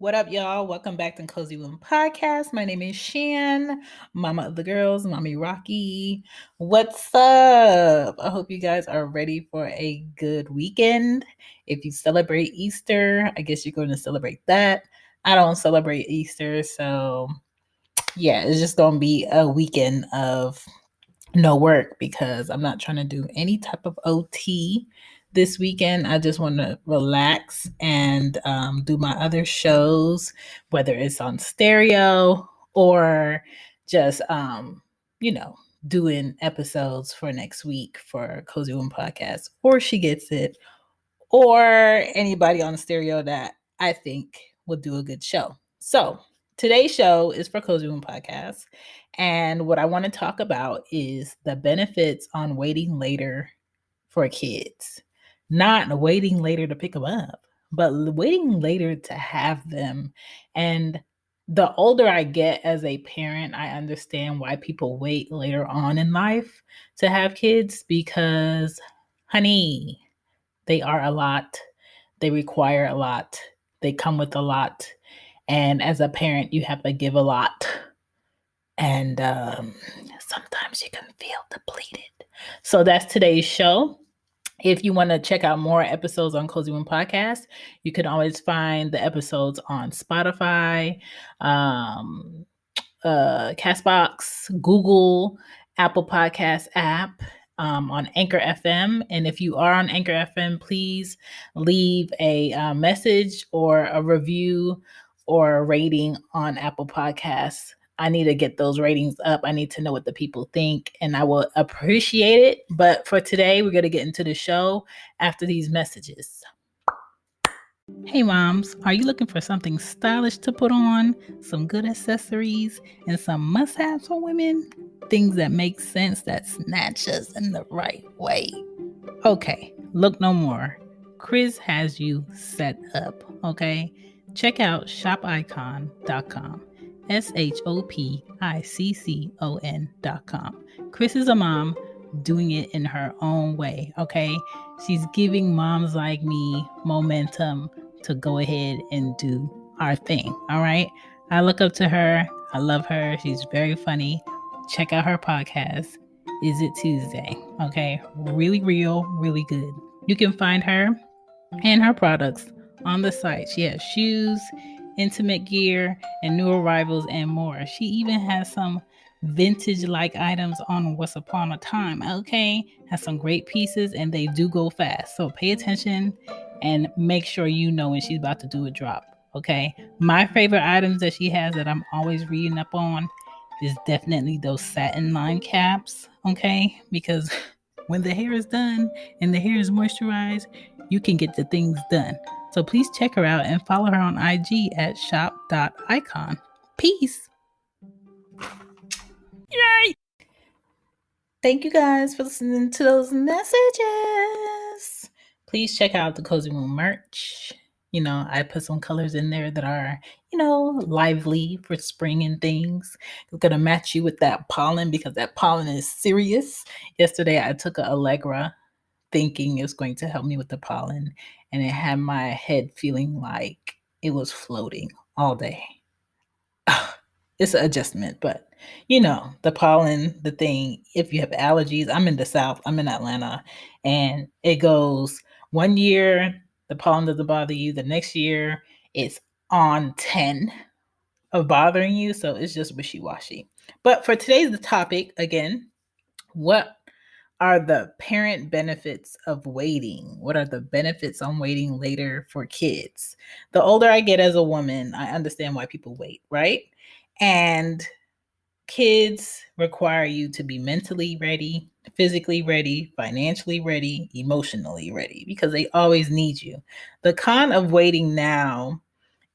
What up, y'all? Welcome back to Cozy Womb Podcast. My name is Shan, mama of the girls, mommy Rocky. What's up? I hope you guys are ready for a good weekend. If you celebrate Easter, I guess you're going to celebrate that. I don't celebrate Easter, so yeah, it's just going to be a weekend of no work because I'm not trying to do any type of OT this weekend. I just want to relax and do my other shows, whether it's on stereo or just, you know, doing episodes for next week for Cozy Womb Podcast, or She Gets It, or anybody on stereo that I think will do a good show. So today's show is for Cozy Womb Podcast. And what I want to talk about is the benefits on waiting later for kids. Not waiting later to pick them up, but waiting later to have them. And the older I get as a parent, I understand why people wait later on in life to have kids because, honey, they are a lot. They require a lot. They come with a lot. And as a parent, you have to give a lot. And sometimes you can feel depleted. So that's today's show. If you want to check out more episodes on Cozy Womb Podcast, you can always find the episodes on Spotify, Castbox, Google, Apple Podcast app, on Anchor FM. And if you are on Anchor FM, please leave a message or a review or a rating on Apple Podcasts. I need to get those ratings up. I need to know what the people think, and I will appreciate it. But for today, we're going to get into the show after these messages. Hey moms, are you looking for something stylish to put on, some good accessories, and some must-haves for women? Things that make sense that snatch us in the right way. Okay, look no more. Chris has you set up, okay? Check out shopicon.com. SHOPICCON.com. Chris is a mom doing it in her own way, okay? She's giving moms like me momentum to go ahead and do our thing, all right? I look up to her. I love her. She's very funny. Check out her podcast, Is It Tuesday? Okay, really real, really good. You can find her and her products on the site. She has shoes, intimate gear, and new arrivals and more. She even has some vintage-like items on Once Upon a Time, okay? Has some great pieces, and they do go fast. So pay attention and make sure you know when she's about to do a drop, okay? My favorite items that she has that I'm always reading up on is definitely those satin line caps, okay? Because when the hair is done and the hair is moisturized, you can get the things done. So please check her out and follow her on IG at shop.icon. Peace. Yay! Thank you guys for listening to those messages. Please check out the Cozy Womb merch. You know, I put some colors in there that are, lively for spring and things. It's going to match you with that pollen because that pollen is serious. Yesterday, I took an Allegra thinking it was going to help me with the pollen, and it had my head feeling like it was floating all day. It's an adjustment, but the pollen, the thing, if you have allergies, I'm in the South, I'm in Atlanta, and it goes 1 year, the pollen doesn't bother you. The next year, it's on 10 of bothering you. So it's just wishy-washy. But for today's topic, again, what are the parent benefits of waiting? What are the benefits on waiting later for kids? The older I get as a woman, I understand why people wait, right? And kids require you to be mentally ready, physically ready, financially ready, emotionally ready, because they always need you. The con of waiting now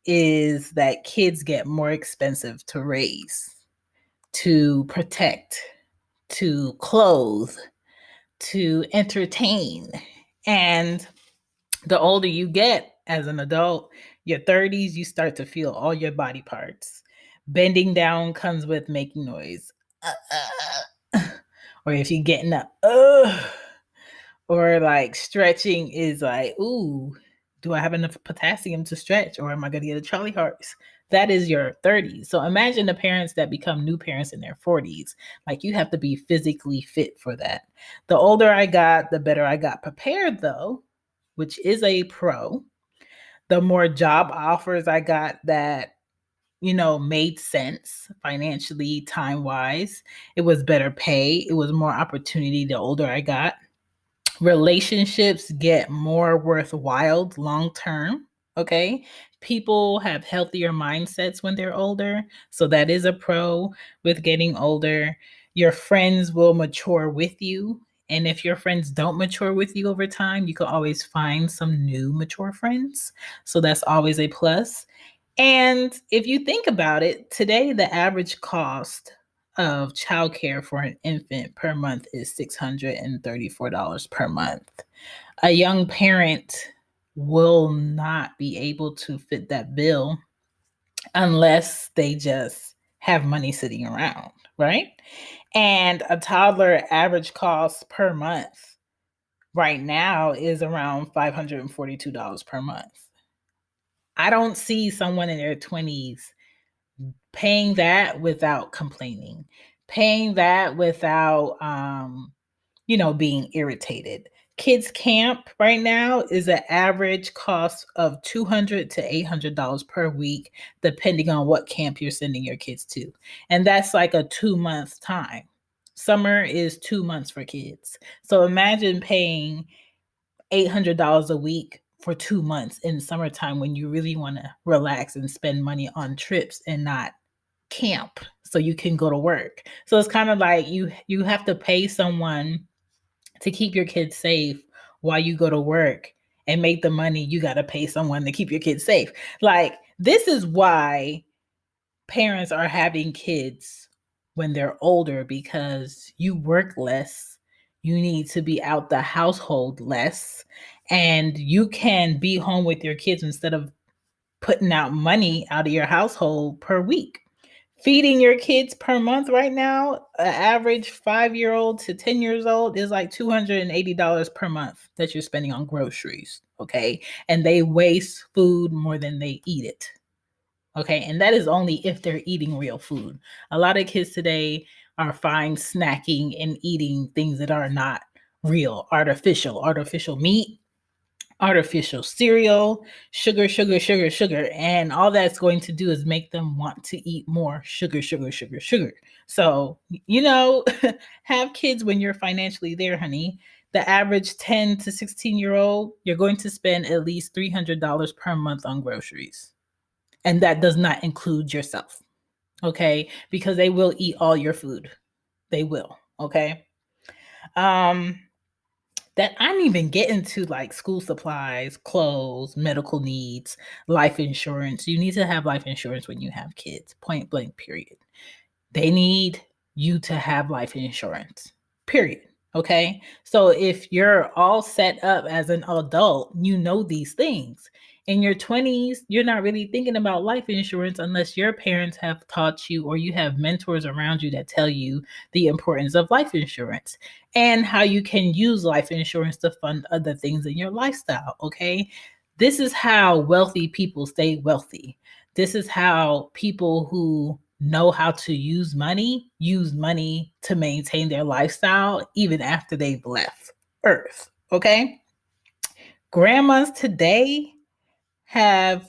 is that kids get more expensive to raise, to protect, to clothe, to entertain. And the older you get as an adult, your 30s, you start to feel all your body parts. Bending down comes with making noise. Or if you're getting up, or like stretching is like, ooh, Do I have enough potassium to stretch, or am I going to get a Charlie horse? That is your 30s. So imagine the parents that become new parents in their 40s. Like, you have to be physically fit for that. The older I got, the better I got prepared, though, which is a pro. The more job offers I got that, made sense financially, time wise. It was better pay. It was more opportunity the older I got. Relationships get more worthwhile long term. Okay. People have healthier mindsets when they're older. So that is a pro with getting older. Your friends will mature with you. And if your friends don't mature with you over time, you can always find some new mature friends. So that's always a plus. And if you think about it, today the average cost of childcare for an infant per month is $634 per month. A young parent will not be able to fit that bill unless they just have money sitting around, right? And a toddler average cost per month right now is around $542 per month. I don't see someone in their 20s paying that without complaining, paying that without, being irritated. Kids camp right now is an average cost of $200 to $800 per week, depending on what camp you're sending your kids to. And that's like a 2 month time. Summer is 2 months for kids. So imagine paying $800 a week for 2 months in summertime when you really want to relax and spend money on trips and not camp so you can go to work. So it's kind of like you have to pay someone to keep your kids safe while you go to work and make the money. You got to pay someone to keep your kids safe. Like, this is why parents are having kids when they're older, because you work less, you need to be out the household less, and you can be home with your kids instead of putting out money out of your household per week. Feeding your kids per month right now, an average 5-year-old to 10 years old is like $280 per month that you're spending on groceries. Okay. And they waste food more than they eat it. Okay. And that is only if they're eating real food. A lot of kids today are fine snacking and eating things that are not real, artificial meat, artificial cereal, sugar, sugar, sugar, sugar. And all that's going to do is make them want to eat more sugar, sugar, sugar, sugar. So, have kids when you're financially there, honey. The average 10 to 16-year-old, you're going to spend at least $300 per month on groceries. And that does not include yourself. Okay. Because they will eat all your food. They will. Okay. That I'm even getting to, like, school supplies, clothes, medical needs, life insurance. You need to have life insurance when you have kids, point blank, period. They need you to have life insurance, period. Okay. So if you're all set up as an adult, you know these things. In your 20s, you're not really thinking about life insurance unless your parents have taught you or you have mentors around you that tell you the importance of life insurance and how you can use life insurance to fund other things in your lifestyle. Okay. This is how wealthy people stay wealthy. This is how people who know how to use money to maintain their lifestyle even after they've left Earth. Okay. Grandmas today have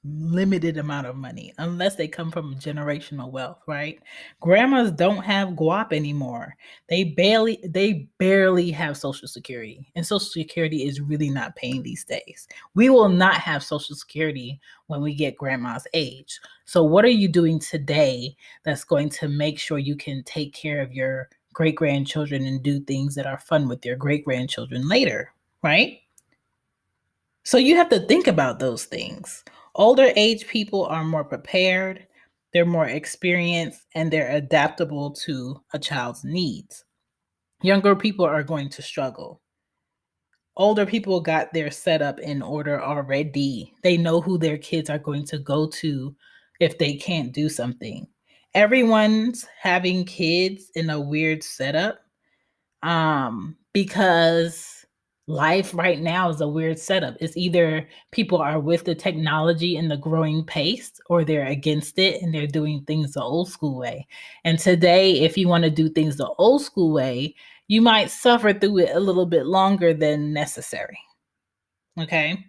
limited amount of money unless they come from generational wealth, right? Grandmas don't have guap anymore. They barely have social security, and social security is really not paying these days. We will not have social security when we get grandma's age. So what are you doing today that's going to make sure you can take care of your great grandchildren and do things that are fun with your great grandchildren later, right? So you have to think about those things. Older age people are more prepared, they're more experienced, and they're adaptable to a child's needs. Younger people are going to struggle. Older people got their setup in order already. They know who their kids are going to go to if they can't do something. Everyone's having kids in a weird setup because life right now is a weird setup. It's either people are with the technology and the growing pace, or they're against it and they're doing things the old school way. And today, if you want to do things the old school way, you might suffer through it a little bit longer than necessary. Okay.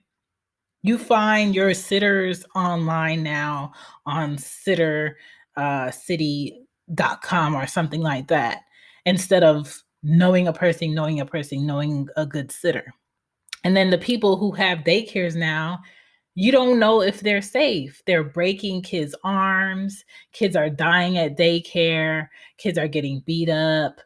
You find your sitters online now on sittercity.com or something like that, instead of knowing a person, knowing a good sitter. And then the people who have daycares now, you don't know if they're safe. They're breaking kids' arms. Kids are dying at daycare. Kids are getting beat up.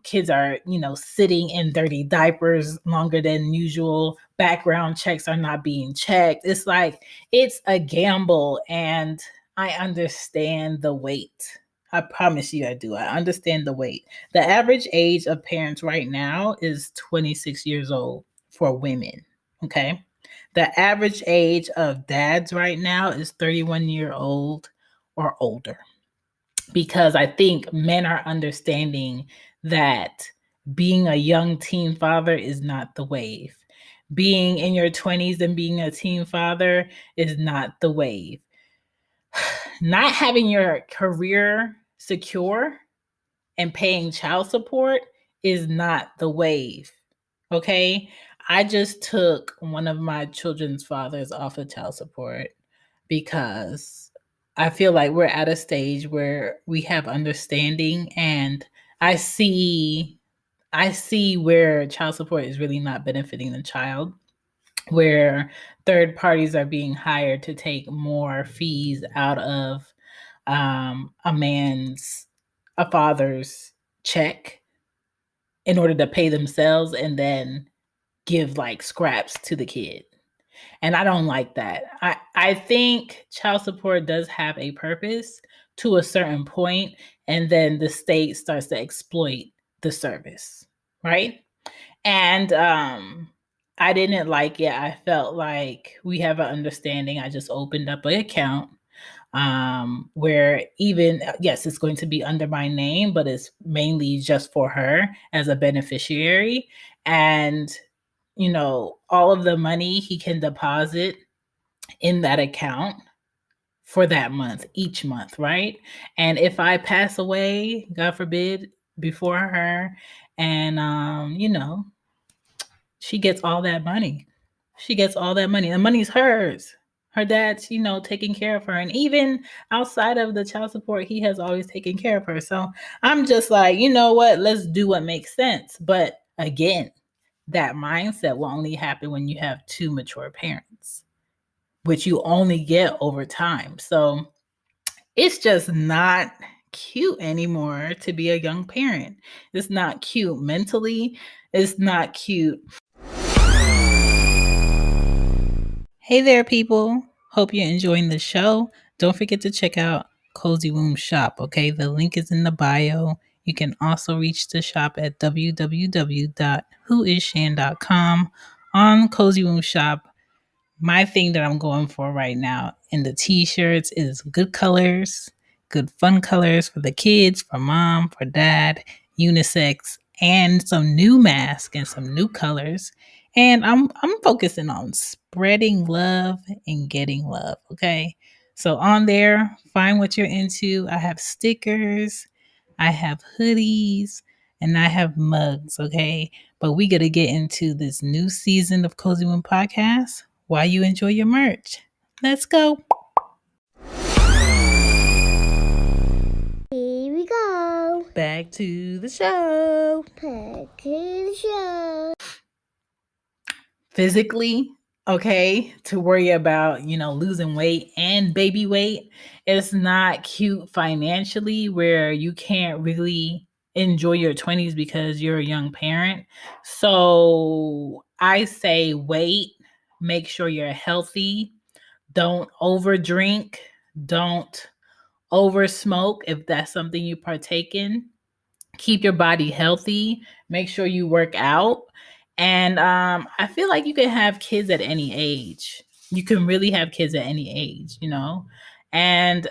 Kids are, sitting in dirty diapers longer than usual. Background checks are not being checked. It's like, it's a gamble. And I understand the weight. I promise you I do. I understand the weight. The average age of parents right now is 26 years old for women. Okay. The average age of dads right now is 31-year old or older, because I think men are understanding that being a young teen father is not the wave. Being in your 20s and being a teen father is not the wave. Not having your career secure and paying child support is not the wave. Okay. I just took one of my children's fathers off of child support because I feel like we're at a stage where we have understanding, and I see where child support is really not benefiting the child, where third parties are being hired to take more fees out of a father's check in order to pay themselves, and then give like scraps to the kid. And I don't like that. I think child support does have a purpose to a certain point, and then the state starts to exploit the service, right? And I didn't like it. I felt like we have an understanding. I just opened up an account where, even, yes, it's going to be under my name, but it's mainly just for her as a beneficiary. And all of the money he can deposit in that account for that month, each month, right? And if I pass away, God forbid, before her, and she gets all that money. She gets all that money. The money's hers. Her dad's, taking care of her. And even outside of the child support, he has always taken care of her. So I'm just like, you know what? Let's do what makes sense. But again, that mindset will only happen when you have two mature parents, which you only get over time. So it's just not cute anymore to be a young parent. It's not cute mentally. It's not cute. Hey there, people. Hope you're enjoying the show. Don't forget to check out Cozy Womb Shop, okay? The link is in the bio. You can also reach the shop at www.whoisshan.com. On Cozy Womb Shop, my thing that I'm going for right now in the t-shirts is good colors, good fun colors for the kids, for mom, for dad, unisex, and some new masks and some new colors. And I'm focusing on spreading love and getting love, okay? So on there, find what you're into. I have stickers, I have hoodies, and I have mugs, okay? But we got to get into this new season of Cozy Womb Podcast while you enjoy your merch. Let's go. Here we go. Back to the show. Back to the show. Physically, okay, to worry about, losing weight and baby weight. It's not cute financially, where you can't really enjoy your 20s because you're a young parent. So I say wait, make sure you're healthy. Don't overdrink. Don't over smoke if that's something you partake in. Keep your body healthy. Make sure you work out. And I feel like you can have kids at any age. You can really have kids at any age, and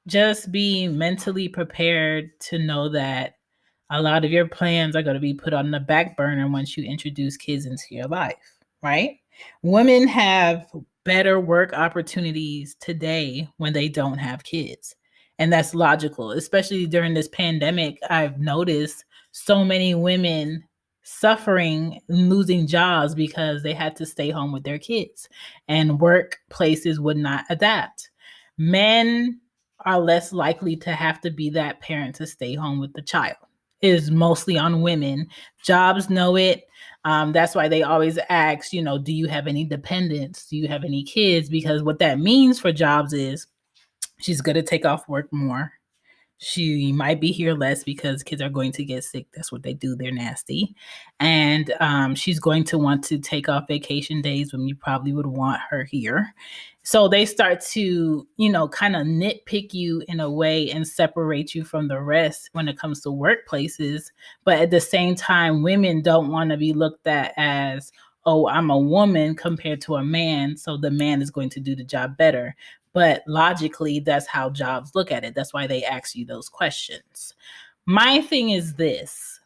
just be mentally prepared to know that A lot of your plans are going to be put on the back burner once you introduce kids into your life, right? Women have better work opportunities today when they don't have kids. And that's logical, especially during this pandemic. I've noticed so many women suffering and losing jobs because they had to stay home with their kids and workplaces would not adapt. Men are less likely to have to be that parent to stay home with the child. It is mostly on women. Jobs know it. That's why they always ask, do you have any dependents? Do you have any kids? Because what that means for jobs is she's going to take off work more. She might be here less because kids are going to get sick. That's what they do. They're nasty. And she's going to want to take off vacation days when you probably would want her here. So they start to, kind of nitpick you in a way and separate you from the rest when it comes to workplaces. But at the same time, women don't want to be looked at as, oh, I'm a woman compared to a man, so the man is going to do the job better. But logically, that's how jobs look at it. That's why they ask you those questions. My thing is this: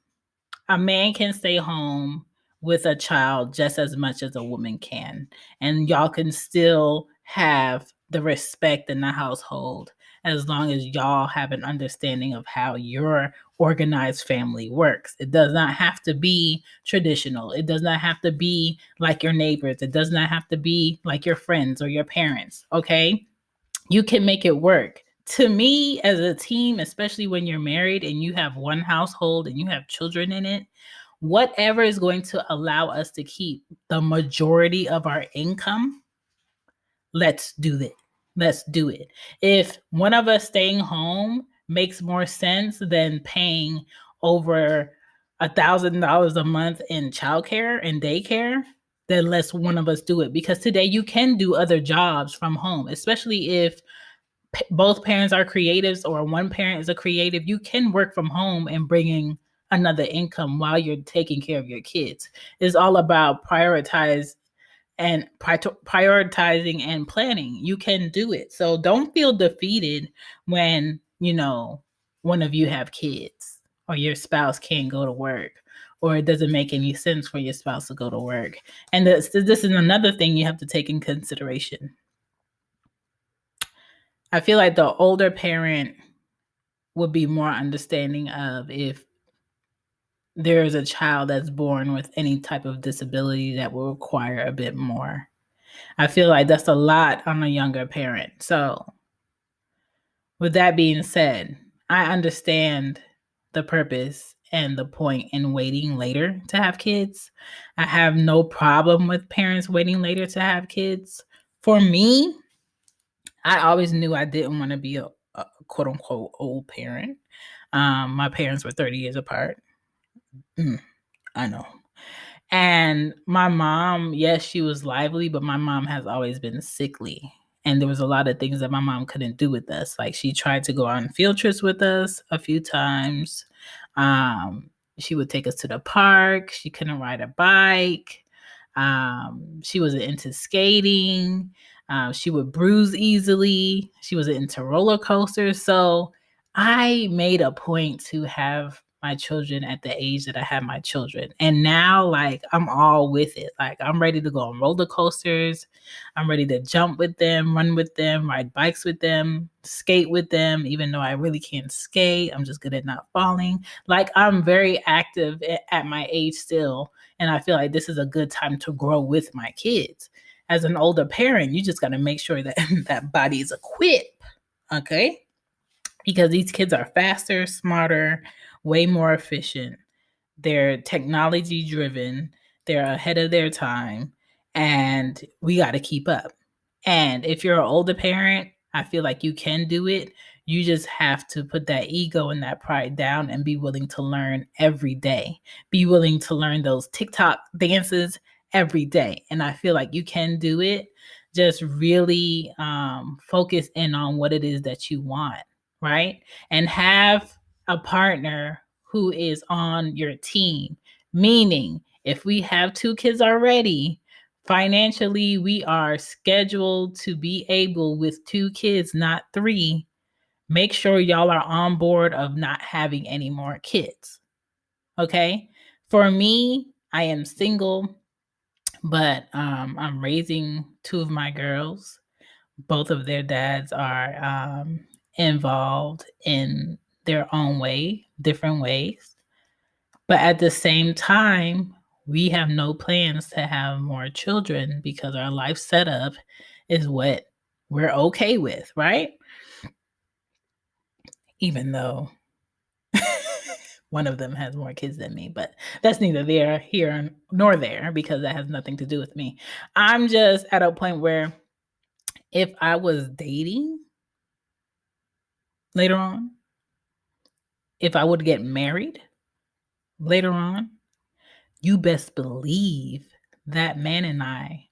a man can stay home with a child just as much as a woman can. And y'all can still have the respect in the household as long as y'all have an understanding of how your organized family works. It does not have to be traditional. It does not have to be like your neighbors. It does not have to be like your friends or your parents, okay? You can make it work. To me, as a team, especially when you're married and you have one household and you have children in it, whatever is going to allow us to keep the majority of our income, let's do it. Let's do it. If one of us staying home makes more sense than paying over $1,000 a month in childcare and daycare, then let's one of us do it. Because today you can do other jobs from home, especially if both parents are creatives or one parent is a creative. You can work from home and bringing another income while you're taking care of your kids. It's all about prioritizing and planning. You can do it. So don't feel defeated when, one of you have kids or your spouse can't go to work or it doesn't make any sense for your spouse to go to work. And this is another thing you have to take in consideration. I feel like the older parent would be more understanding of if there is a child that's born with any type of disability that will require a bit more. I feel like that's a lot on a younger parent. So, with that being said, I understand the purpose and the point in waiting later to have kids. I have no problem with parents waiting later to have kids. For me, I always knew I didn't want to be a quote unquote old parent. My parents were 30 years apart. I know. And my mom, yes, she was lively, but my mom has always been sickly. And there was a lot of things that my mom couldn't do with us. Like she tried to go on field trips with us a few times. Um, she would take us to the park. She couldn't ride a bike. She wasn't into skating. She would bruise easily. She wasn't into roller coasters. So I made a point to have my children at the age that I had my children. And now, like, I'm all with it. Like, I'm ready to go on roller coasters. I'm ready to jump with them, run with them, ride bikes with them, skate with them, even though I really can't skate. I'm just good at not falling. Like, I'm very active at my age still. And I feel like this is a good time to grow with my kids. As an older parent, you just got to make sure that that body is equipped. Okay. Because these kids are faster, smarter, way more efficient. They're technology driven, they're ahead of their time, and we got to keep up. And if you're an older parent, I feel like you can do it. You just have to put that ego and that pride down and be willing to learn every day. Be willing to learn those TikTok dances every day. And I feel like you can do it. Just really focus in on what it is that you want, right? And have a partner who is on your team. Meaning, if we have 2 kids already, financially, we are scheduled to be able with 2 kids, not 3. Make sure y'all are on board of not having any more kids. Okay. For me, I am single, but I'm raising two of my girls. Both of their dads are involved in their own way, different ways. But at the same time, we have no plans to have more children because our life setup is what we're okay with, right? Even though one of them has more kids than me, but that's neither here nor there because that has nothing to do with me. I'm just at a point where if I was dating later on, if I would get married later on, you best believe that man and I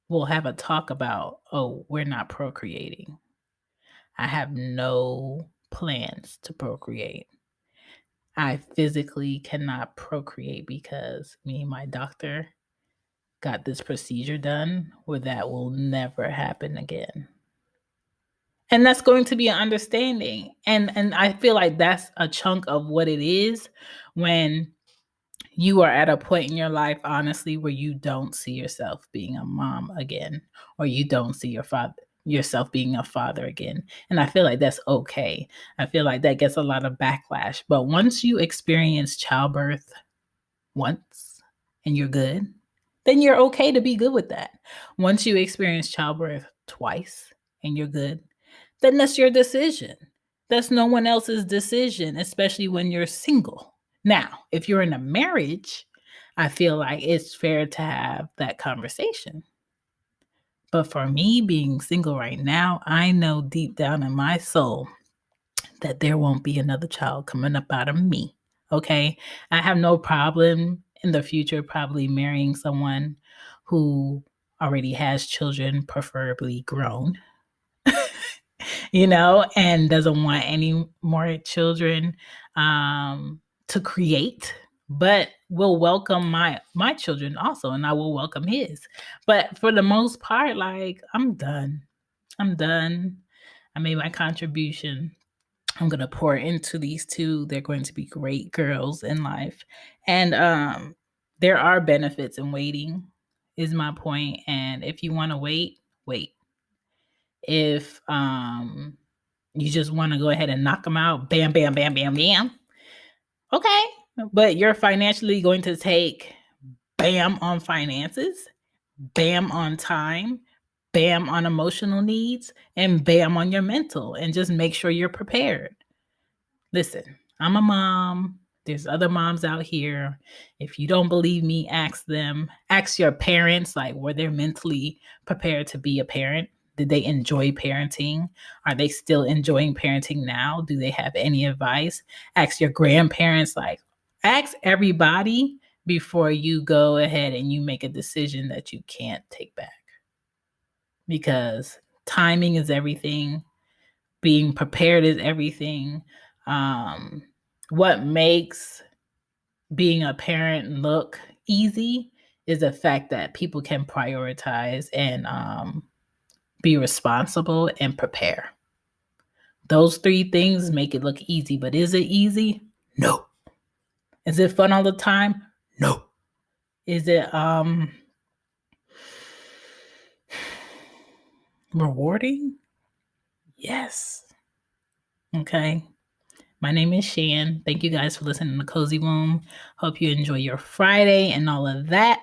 will have a talk about, oh, we're not procreating. I have no plans to procreate. I physically cannot procreate because me and my doctor got this procedure done where that will never happen again. And that's going to be an understanding. And I feel like that's a chunk of what it is when you are at a point in your life, honestly, where you don't see yourself being a mom again, or you don't see yourself being a father again. And I feel like that's okay. I feel like that gets a lot of backlash. But once you experience childbirth once and you're good, then you're okay to be good with that. Once you experience childbirth twice and you're good, then that's your decision. That's no one else's decision, especially when you're single. Now, if you're in a marriage, I feel like it's fair to have that conversation. But for me being single right now, I know deep down in my soul that there won't be another child coming up out of me. Okay. I have no problem in the future probably marrying someone who already has children, preferably grown, and doesn't want any more children to create, but will welcome my children also, and I will welcome his. But for the most part, like I'm done. I'm done. I made my contribution. I'm going to pour into these two. They're going to be great girls in life. And there are benefits in waiting, is my point. And if you want to wait, wait. If you just want to go ahead and knock them out, bam, bam, bam, bam, bam, okay. But you're financially going to take bam on finances, bam on time, bam on emotional needs, and bam on your mental. And just make sure you're prepared. Listen, I'm a mom. There's other moms out here. If you don't believe me, ask them. Ask your parents, like, were they mentally prepared to be a parent? Did they enjoy parenting? Are they still enjoying parenting now? Do they have any advice? Ask your grandparents, like, ask everybody before you go ahead and you make a decision that you can't take back. Because timing is everything, being prepared is everything. What makes being a parent look easy is the fact that people can prioritize and be responsible and prepare. Those three things make it look easy, but is it easy? No. Is it fun all the time? No. Is it rewarding? Yes. Okay. My name is Shan. Thank you guys for listening to Cozy Womb. Hope you enjoy your Friday and all of that.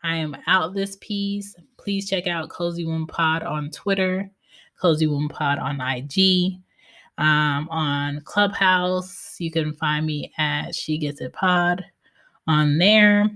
I am out this piece. Please check out Cozy Womb Pod on Twitter, Cozy Womb Pod on IG. On Clubhouse, you can find me at She Gets It Pod on there.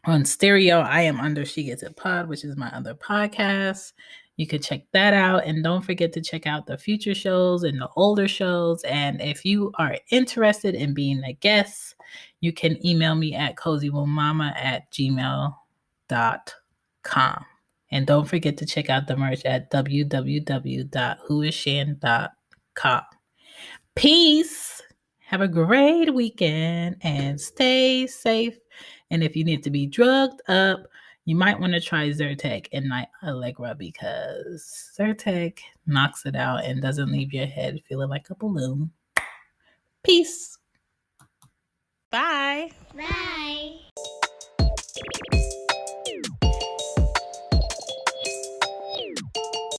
On Stereo, I am under She Gets It Pod, which is my other podcast. You could check that out. And don't forget to check out the future shows and the older shows. And if you are interested in being a guest, you can email me at cozywombmama@gmail.com. And don't forget to check out the merch at www.whoisshan.com. Peace. Have a great weekend and stay safe. And if you need to be drugged up, you might want to try Zyrtec and not Allegra because Zyrtec knocks it out and doesn't leave your head feeling like a balloon. Peace. Bye. Bye.